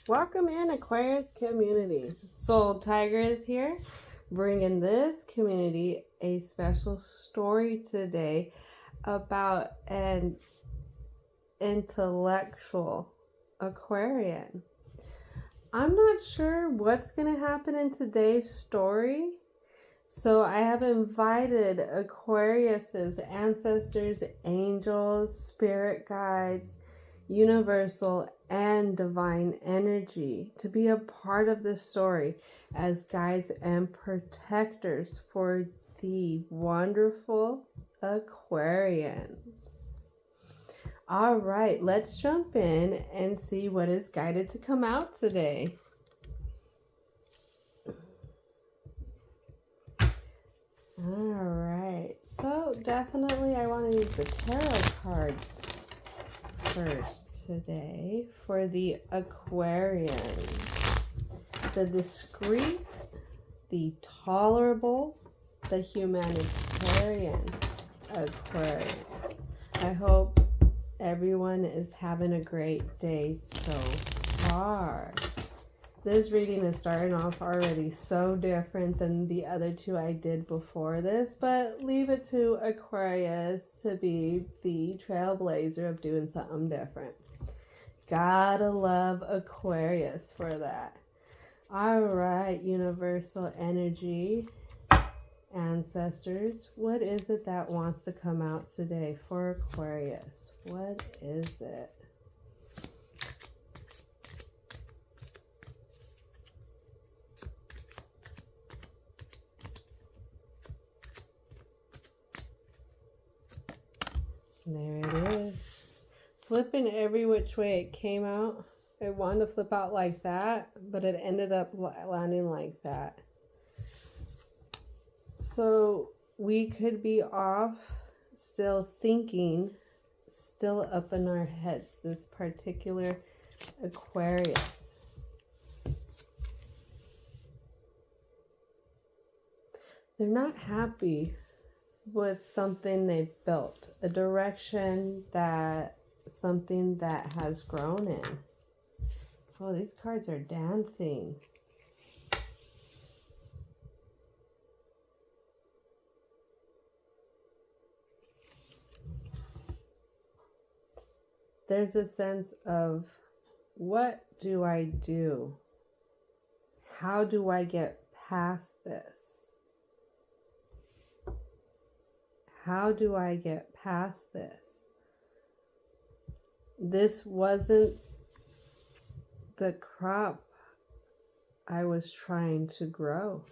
Welcome in, Aquarius community. Soul Tiger is here, bringing this community a special story today about an intellectual Aquarian. I'm not sure what's going to happen in today's story, so I have invited Aquarius's ancestors, angels, spirit guides, universal and divine energy to be a part of this story as guides and protectors for the wonderful Aquarians. All right, let's jump in and see what is guided to come out today. All right, so definitely I want to use the tarot cards first today for the Aquarian. The discreet, the tolerable, the humanitarian Aquarius. I hope everyone is having a great day so far. This reading is starting off already so different than the other two I did before this, but leave it to Aquarius to be the trailblazer of doing something different. Gotta love Aquarius for that. All right, universal energy, ancestors, what is it that wants to come out today for Aquarius? What is it? There it is. Flipping every which way it came out. It wanted to flip out like that, but it ended up landing like that. So we could be off, still thinking, still up in our heads, this particular Aquarius. They're not happy with something they've built, a direction that something that has grown in. Oh, these cards are dancing. There's a sense of, what do I do? How do I get past this? How do I get past this? This wasn't the crop I was trying to grow.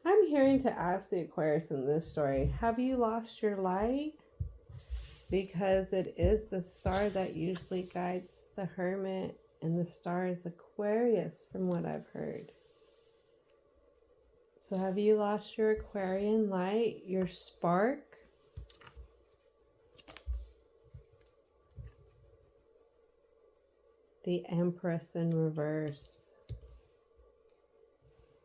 I'm hearing to ask the Aquarius in this story, have you lost your light? Because it is the star that usually guides the Hermit, and the star is Aquarius from what I've heard. So have you lost your Aquarian light, your spark? The Empress in reverse.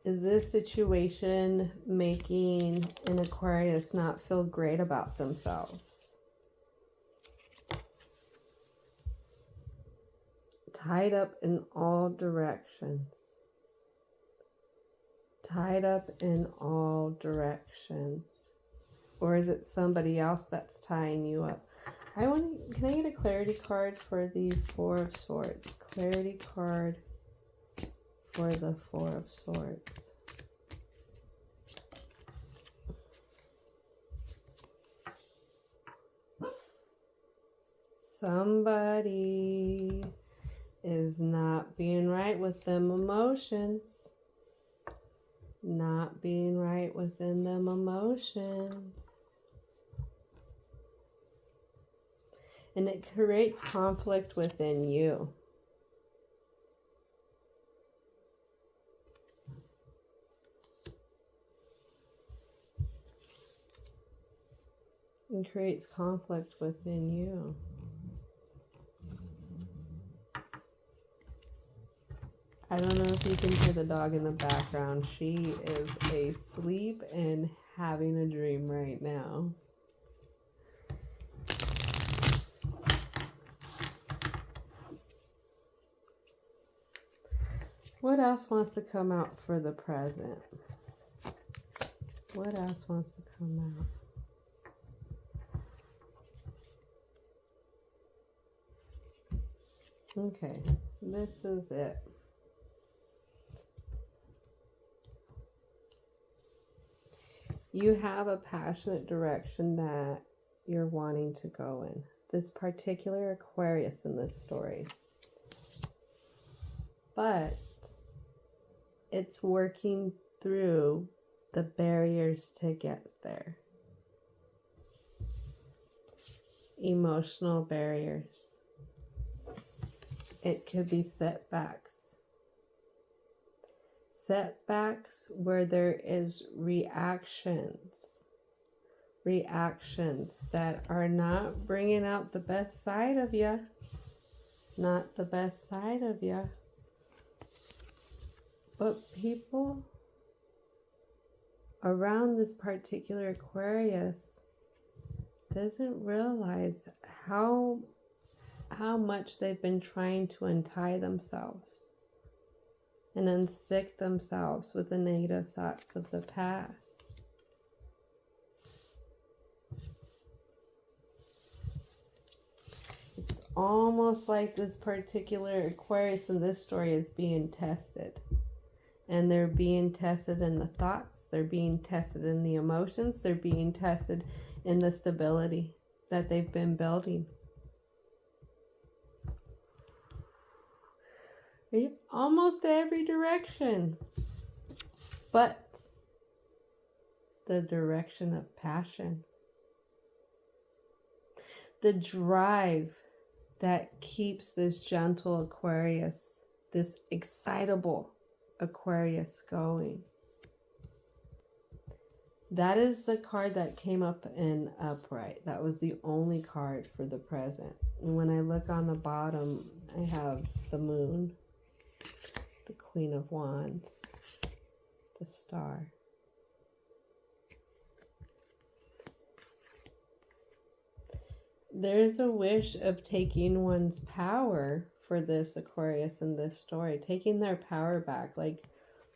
Is this situation making an Aquarius not feel great about themselves? Tied up in all directions. Tied up in all directions. Or is it somebody else that's tying you up? Can I get a clarity card for the Four of Swords? Clarity card for the Four of Swords. Somebody is not being right with them emotions. Not being right within them emotions. And it creates conflict within you. It creates conflict within you. I don't know if you can hear the dog in the background. She is asleep and having a dream right now. What else wants to come out for the present? What else wants to come out? Okay, this is it. You have a passionate direction that you're wanting to go in. This particular Aquarius in this story. But it's working through the barriers to get there. Emotional barriers. It could be setbacks. Setbacks where there is reactions that are not bringing out the best side of you. Not the best side of you. But people around this particular Aquarius doesn't realize how much they've been trying to untie themselves and unstick themselves with the negative thoughts of the past. It's almost like this particular Aquarius in this story is being tested. And they're being tested in the thoughts, they're being tested in the emotions, they're being tested in the stability that they've been building. In almost every direction, but the direction of passion. The drive that keeps this gentle Aquarius, this excitable Aquarius going. That is the card that came up in upright. That was the only card for the present. And when I look on the bottom, I have the moon, the Queen of Wands, the star. There's a wish of taking one's power for this Aquarius in this story, taking their power back, like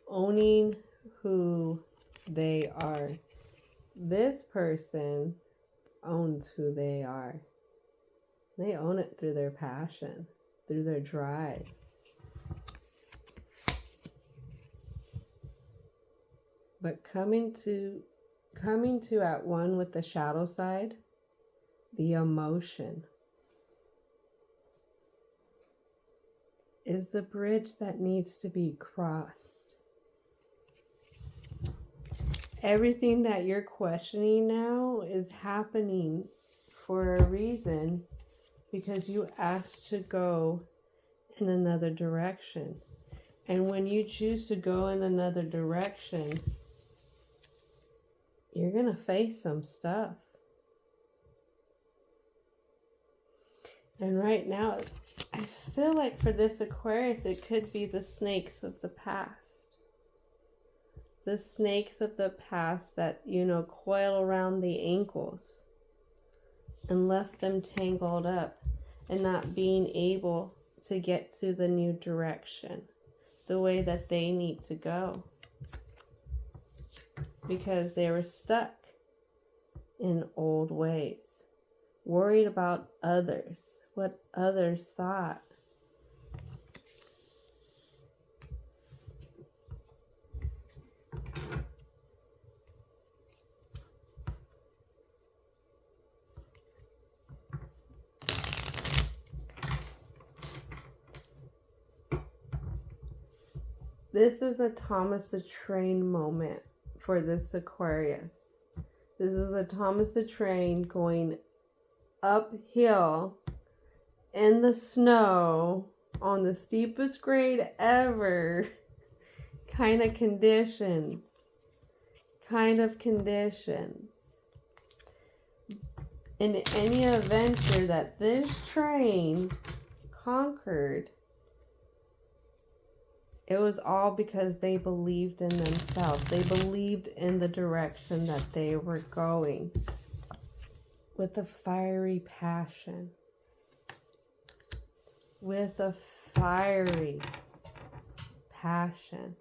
owning who they are. This person owns who they are. They own it through their passion, through their drive. But coming to at one with the shadow side, the emotion, is the bridge that needs to be crossed. Everything that you're questioning now is happening for a reason, because you asked to go in another direction. And when you choose to go in another direction, you're going to face some stuff. And right now, I feel like for this Aquarius, it could be the snakes of the past. The snakes of the past that, coil around the ankles and left them tangled up and not being able to get to the new direction, the way that they need to go. Because they were stuck in old ways, worried about others, what others thought. This is a Thomas the Train moment for this Aquarius. This is a Thomas the Train going uphill in the snow on the steepest grade ever kind of conditions. In any adventure that this train conquered, it was all because they believed in themselves. They believed in the direction that they were going with a fiery passion. With a fiery passion.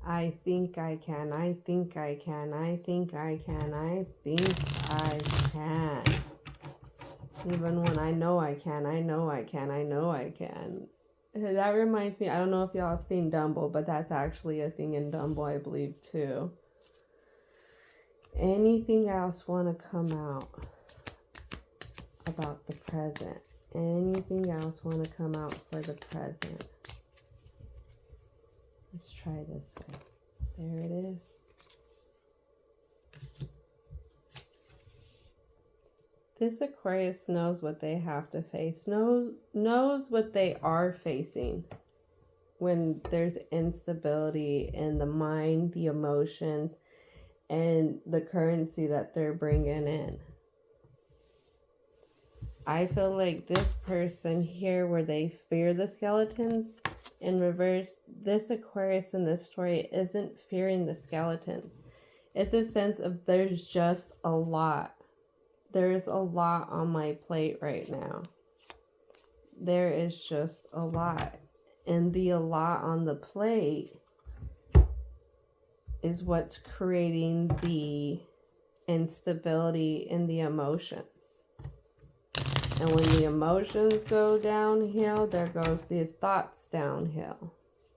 I think I can, I think I can, I think I can, I think I can. Even when I know I can, I know I can, I know I can. That reminds me, I don't know if y'all have seen Dumbo, but that's actually a thing in Dumbo, I believe, too. Anything else want to come out about the present? Anything else want to come out for the present? Let's try this way. There it is. This Aquarius knows what they have to face, knows what they are facing when there's instability in the mind, the emotions, and the currency that they're bringing in. I feel like this person here, where they fear the skeletons in reverse, this Aquarius in this story isn't fearing the skeletons. It's a sense of there's just a lot. There's a lot on my plate right now. There is just a lot. And the a lot on the plate is what's creating the instability in the emotions. And when the emotions go downhill, there goes the thoughts downhill.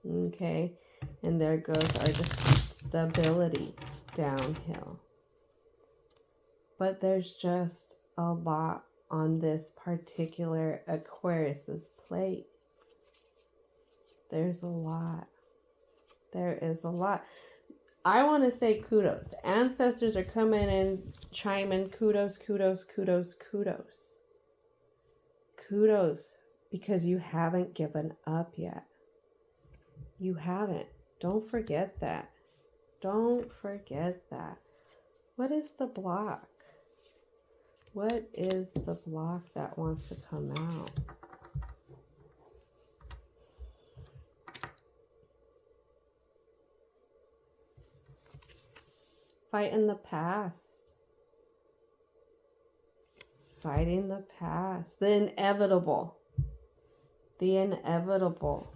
Okay? And there goes our stability downhill. But there's just a lot on this particular Aquarius's plate. There's a lot. There is a lot. I want to say kudos. Ancestors are coming in, chiming. Kudos, kudos, kudos, kudos. Kudos, because you haven't given up yet. You haven't. Don't forget that. Don't forget that. What is the block? What is the block that wants to come out? Fighting the past. Fighting the past. The inevitable. The inevitable.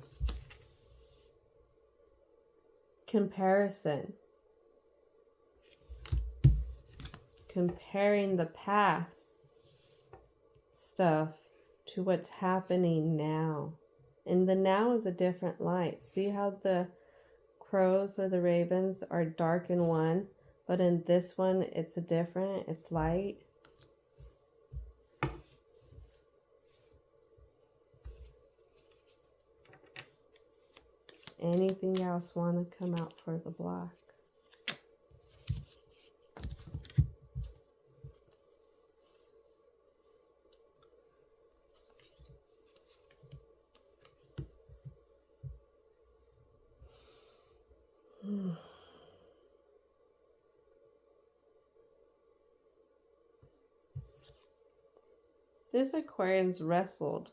Comparison. Comparing the past stuff to what's happening now. And the now is a different light. See how the crows or the ravens are dark in one, but in this one it's a different, it's light. Anything else want to come out for the block? This Aquarian's wrestled.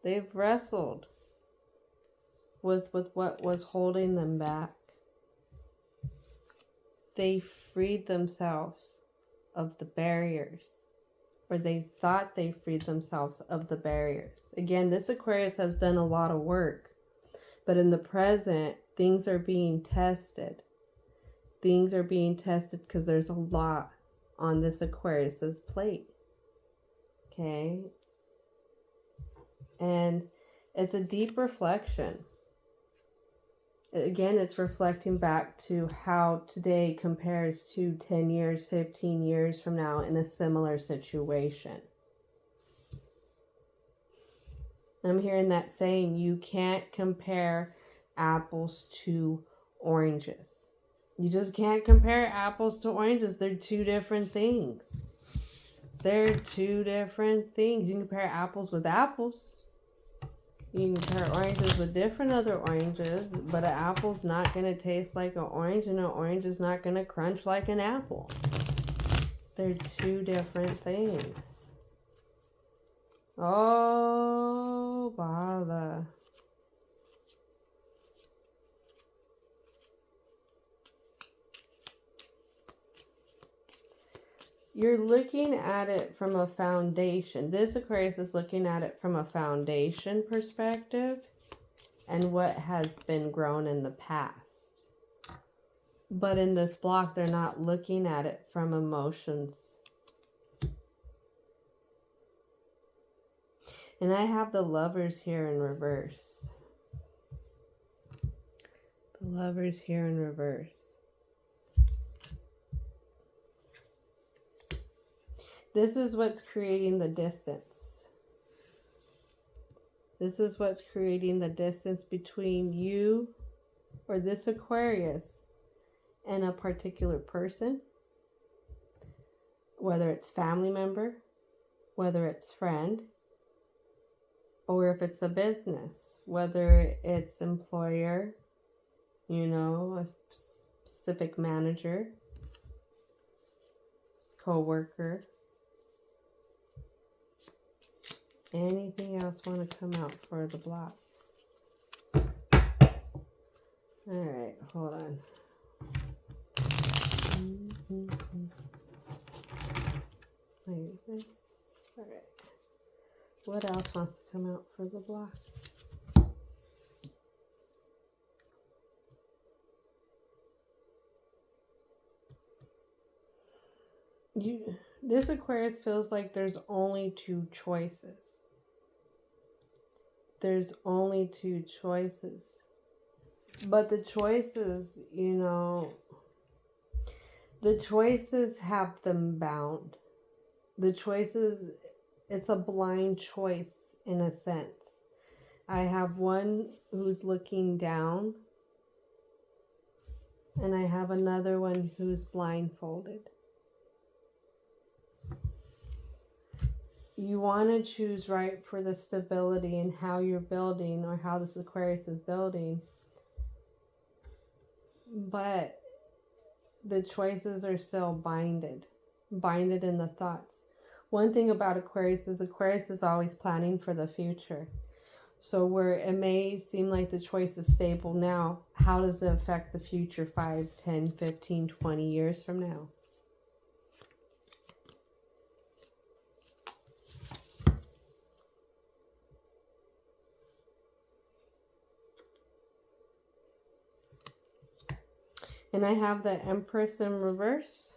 They've wrestled with what was holding them back. They freed themselves of the barriers, or they thought they freed themselves of the barriers. Again, this Aquarius has done a lot of work, but in the present, things are being tested. Things are being tested because there's a lot on this Aquarius's plate. Okay? And it's a deep reflection. Again, it's reflecting back to how today compares to 10 years, 15 years from now in a similar situation. I'm hearing that saying, you can't compare apples to oranges. You just can't compare apples to oranges. They're two different things. They're two different things. You can compare apples with apples. You can compare oranges with different other oranges, but an apple's not going to taste like an orange, and an orange is not going to crunch like an apple. They're two different things. Oh, bother. You're looking at it from a foundation. This Aquarius is looking at it from a foundation perspective. and what has been grown in the past. But in this block, they're not looking at it from emotions. And I have the Lovers here in reverse. The Lovers here in reverse. This is what's creating the distance. This is what's creating the distance between you or this Aquarius and a particular person. Whether it's family member, whether it's friend, or if it's a business, whether it's employer, you know, a specific manager, co-worker. Anything else want to come out for the block? Alright, hold on. Like this. Alright. What else wants to come out for the block? This Aquarius feels like there's only two choices. There's only two choices. But the choices, you know, the choices have them bound. The choices, it's a blind choice in a sense. I have one who's looking down, and I have another one who's blindfolded. You want to choose right for the stability and how you're building, or how this Aquarius is building. But the choices are still binded in the thoughts. One thing about Aquarius is always planning for the future. So where it may seem like the choice is stable now, how does it affect the future 5, 10, 15, 20 years from now? And I have the Empress in reverse.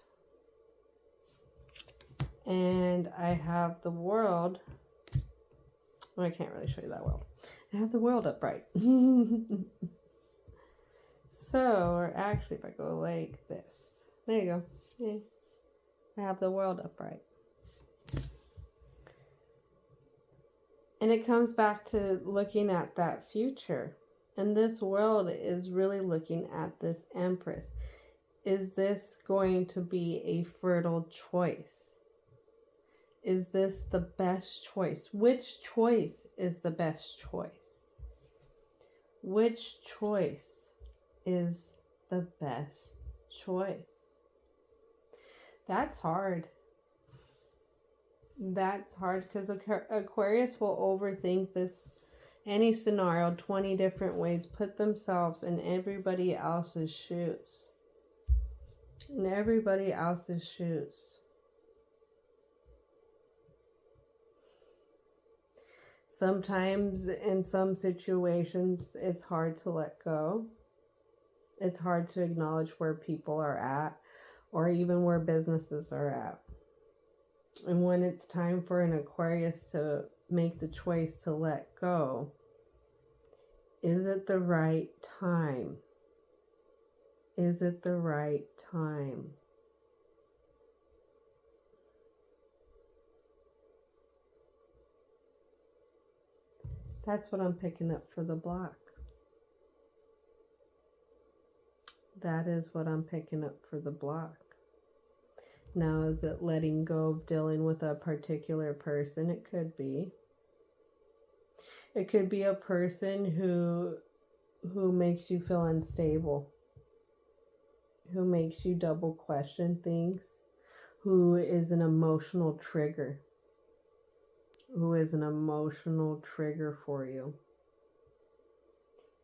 And I have the World. Well, I can't really show you that world. I have the World upright. So, or actually if I go like this. There you go. Yeah. I have the World upright. And it comes back to looking at that future. And this World is really looking at this Empress. Is this going to be a fertile choice? Is this the best choice? Which choice is the best choice? Which choice is the best choice? That's hard. That's hard because Aquarius will overthink this. Any scenario 20 different ways, put themselves in everybody else's shoes. In everybody else's shoes. Sometimes in some situations it's hard to let go. It's hard to acknowledge where people are at, or even where businesses are at. And when it's time for an Aquarius to make the choice to let go, is it the right time? Is it the right time? That's what I'm picking up for the block. That is what I'm picking up for the block. Now, is it letting go of dealing with a particular person? It could be. It could be a person who makes you feel unstable, who makes you double question things, who is an emotional trigger, for you.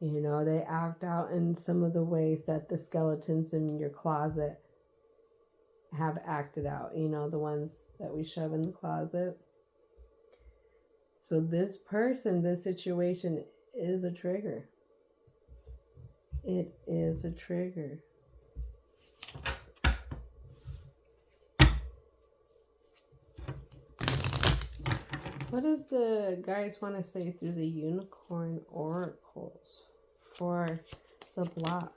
You know, they act out in some of the ways that the skeletons in your closet have acted out. You know, the ones that we shove in the closet. So this person, this situation is a trigger. It is a trigger. What does the guys want to say through the unicorn oracles for the block?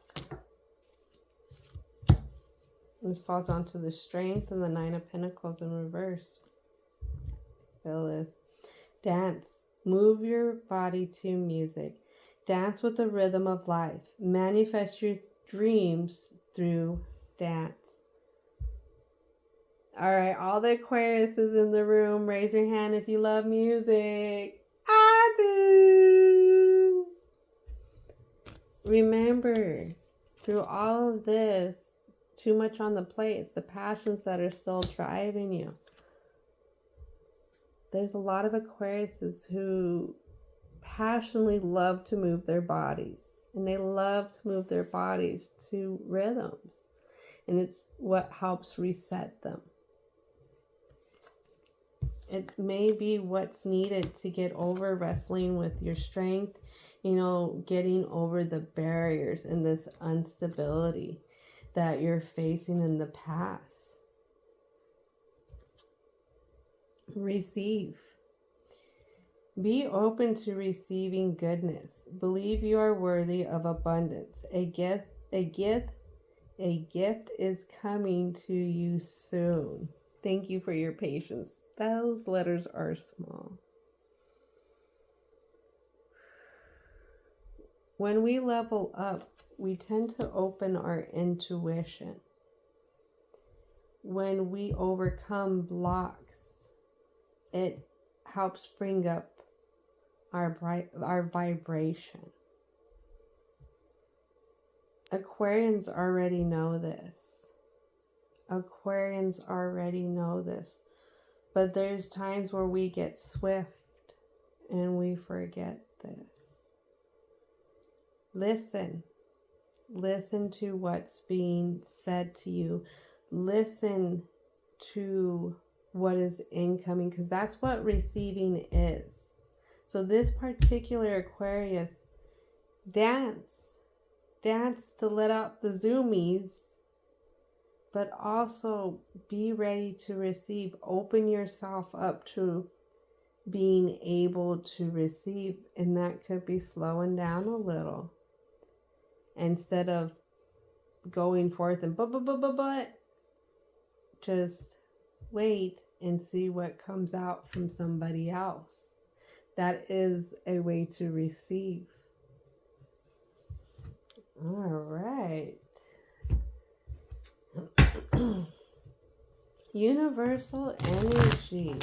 This falls onto the strength and the 9 of Pentacles in reverse. Feel this. Dance. Move your body to music. Dance with the rhythm of life. Manifest your dreams through dance. All right, all the Aquariuses in the room, raise your hand if you love music. I do. Remember, through all of this, too much on the plate, it's the passions that are still driving you. There's a lot of Aquariuses who passionately love to move their bodies. And they love to move their bodies to rhythms. And it's what helps reset them. It may be what's needed to get over wrestling with your strength, getting over the barriers and this instability that you're facing in the past. Receive. Be open to receiving goodness. Believe you are worthy of abundance. A gift is coming to you soon. Thank you for your patience. Those letters are small. When we level up, we tend to open our intuition. When we overcome blocks, it helps bring up our vibration. Aquarians already know this. Aquarians already know this. But there's times where we get swift and we forget this. Listen. Listen to what's being said to you. Listen to what is incoming, because that's what receiving is. So this particular Aquarius, dance to let out the zoomies, but also be ready to receive. Open yourself up to being able to receive, and that could be slowing down a little. Instead of going forth and but, just wait and see what comes out from somebody else. That is a way to receive. All right. Universal energy.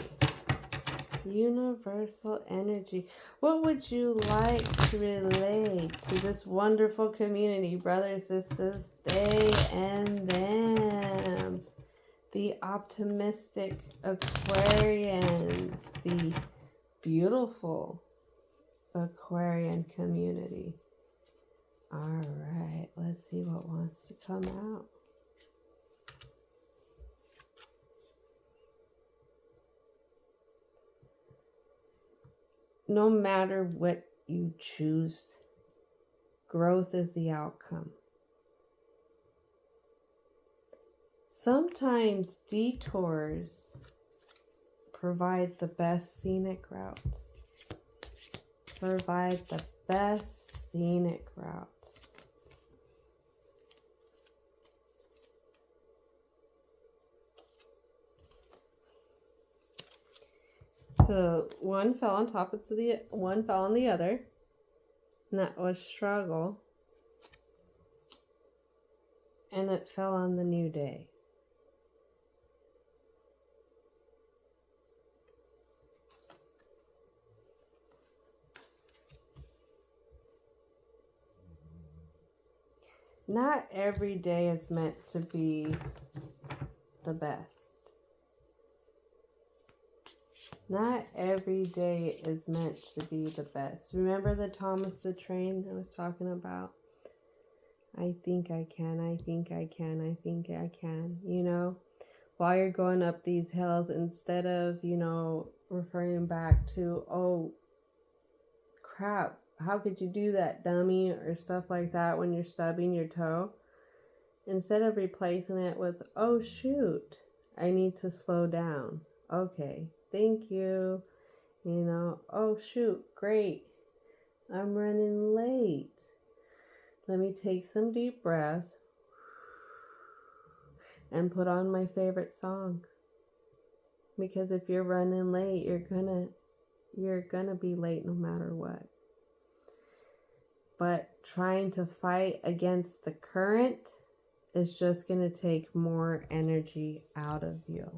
Universal energy. What would you like to relate to this wonderful community, brothers, sisters, they and them? The optimistic Aquarians, the beautiful Aquarian community. All right, let's see what wants to come out. No matter what you choose, growth is the outcome. Sometimes detours provide the best scenic routes. Provide the best scenic routes. So one fell on top of one fell on the other, and that was struggle. And it fell on the new day. Not every day is meant to be the best. Not every day is meant to be the best. Remember the Thomas the Train I was talking about? I think I can, I think I can, I think I can. While you're going up these hills, instead of, referring back to, oh, crap, how could you do that, dummy, or stuff like that when you're stubbing your toe. Instead of replacing it with, oh shoot, I need to slow down. Okay, thank you. You know, oh shoot, great. I'm running late. Let me take some deep breaths and put on my favorite song. Because if you're running late, you're gonna be late no matter what. But trying to fight against the current is just going to take more energy out of you.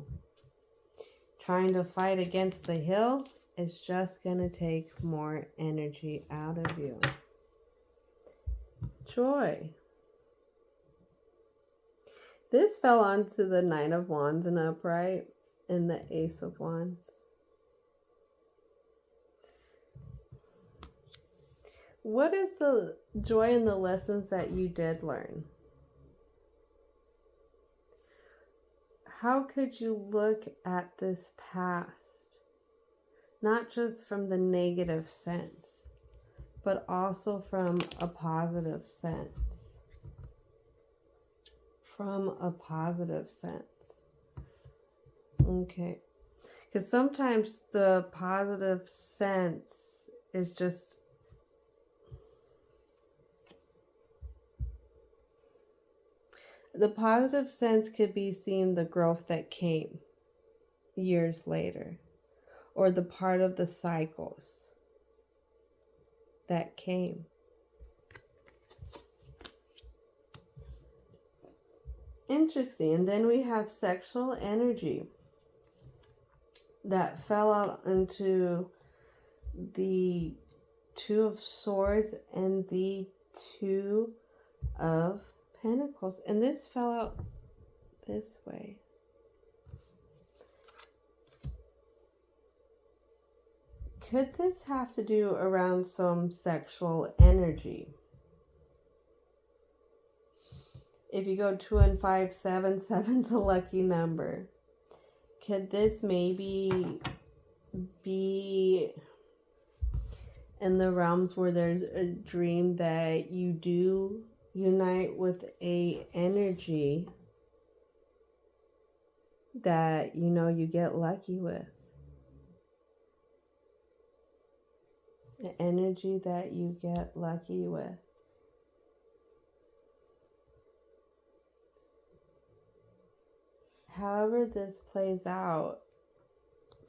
Trying to fight against the hill is just going to take more energy out of you. Joy. This fell onto the Nine of Wands and upright and the Ace of Wands. What is the joy in the lessons that you did learn? How could you look at this past, not just from the negative sense, but also from a positive sense? From a positive sense. Okay. Because sometimes the positive sense is just the positive sense could be seeing the growth that came years later, or the part of the cycles that came. Interesting. And then we have sexual energy that fell out into the Two of Swords and the Two of Pentacles, and this fell out this way. Could this have to do around some sexual energy? If you go 2 and 5, 7, 7's a lucky number. Could this maybe be in the realms where there's a dream that you do unite with a energy that you get lucky with? The energy that you get lucky with. However this plays out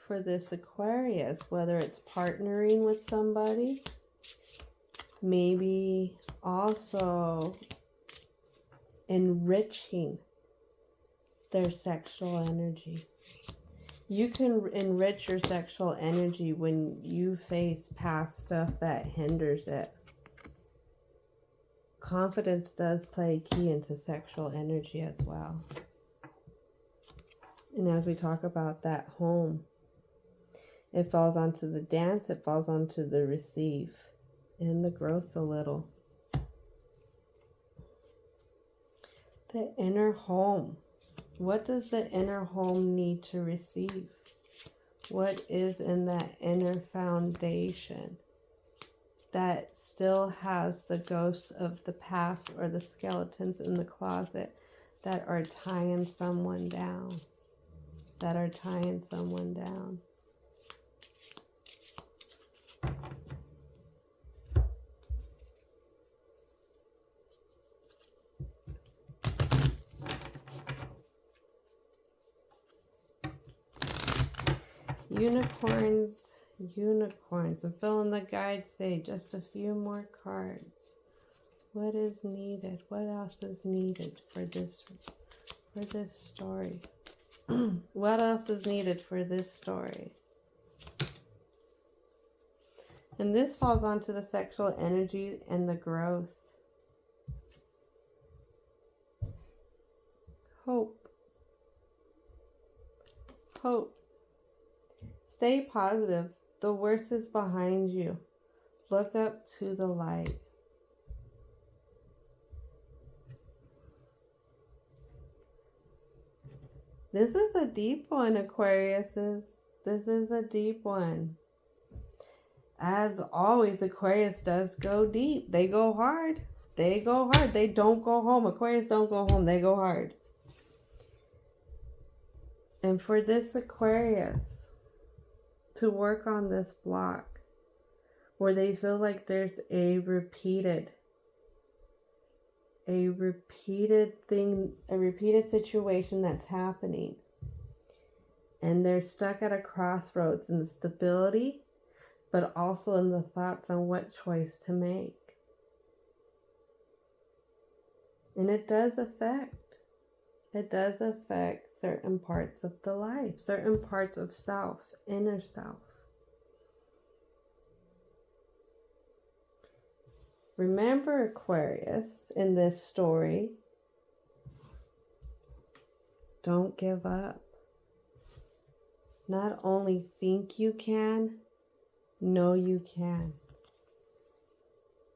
for this Aquarius, whether it's partnering with somebody, maybe also enriching their sexual energy. You can enrich your sexual energy when you face past stuff that hinders it. Confidence does play a key into sexual energy as well. And as we talk about that home, it falls onto the dance, it falls onto the receive, and the growth a little. The inner home. What does the inner home need to receive? What is in that inner foundation that still has the ghosts of the past or the skeletons in the closet that are tying someone down? That are tying someone down. Unicorns, unicorns. I'm feeling the guides say just a few more cards. What is needed? What else is needed for this story? What else is needed for this story? And this falls onto the sexual energy and the growth. Hope. Hope. Stay positive. The worst is behind you. Look up to the light. This is a deep one, Aquariuses. This is a deep one. as always, Aquarius does go deep. They go hard. They go hard. They don't go home. Aquarius don't go home. They go hard. And for this Aquarius to work on this block where they feel like there's a repeated thing, a repeated situation that's happening. And they're stuck at a crossroads in the stability, but also in the thoughts on what choice to make. And it does affect certain parts of the life, certain parts of self, inner self. Remember, Aquarius, in this story, don't give up. Not only think you can, know you can.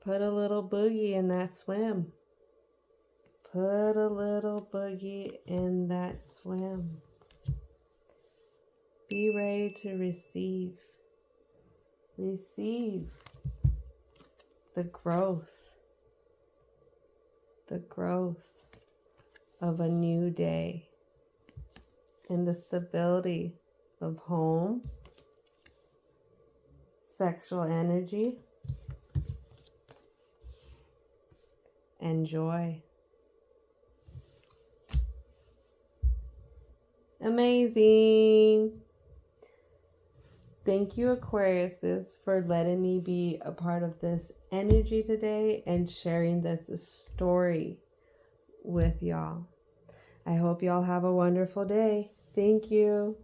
Put a little boogie in that swim. Put a little boogie in that swim. Be ready to receive. Receive the growth of a new day and the stability of home, sexual energy, and joy. Amazing. Thank you, Aquariuses, for letting me be a part of this energy today and sharing this story with y'all. I hope y'all have a wonderful day. Thank you.